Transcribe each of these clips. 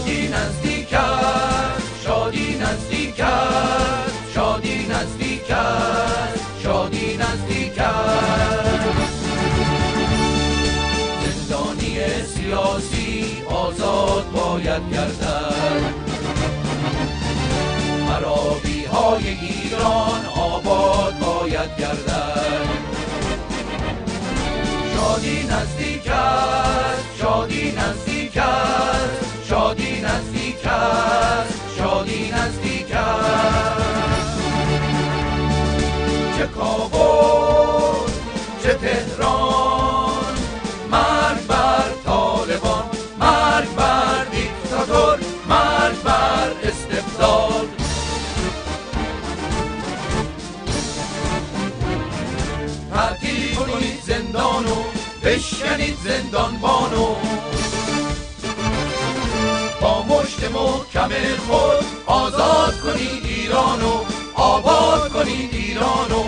شادی نزدیک است، شادی نزدیک است، شادی نزدیک است، شادی نزدیک است. زندانی سیاسی آزاد باید گردد، خرابی های ایران آباد باید گردد. شادی نزدیک است، شادی نزدیک است، شادی نزدیک است، شادی نزدیک است. چه کابل چه تهران، مرگ بر طالبان، مرگ بر دیکتاتور، مرگ بر استبداد. تعطیل کنید زندانو، بشکنید زندانبانو، با مشت محکم خود آزاد کنید ایرانو، آباد کنید ایرانو.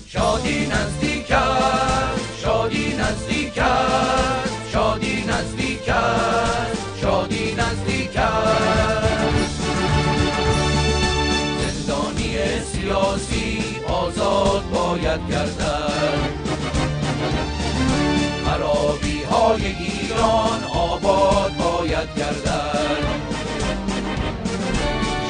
شادی نزدیک است، شادی نزدیک است، شادی نزدیک است، شادی نزدیک است. زندانی سیاسی آزاد باید گردد، خرابی های ایران آباد باید گردد.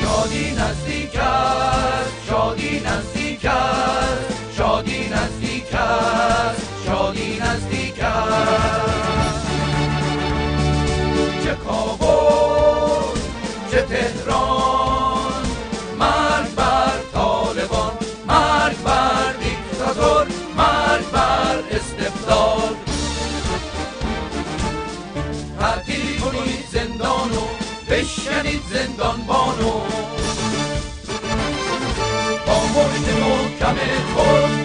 شادی نزدیک است، شادی نزدیک است، شادی نزدیک است، شادی نزدیک است. چه کابل چه تهران، مرگ بر طالبان، مرگ بر دیکتاتور، مرگ بر استبداد. تعطیل کنید زندانو، بشکنید زندانبانو، با مشت محکم خود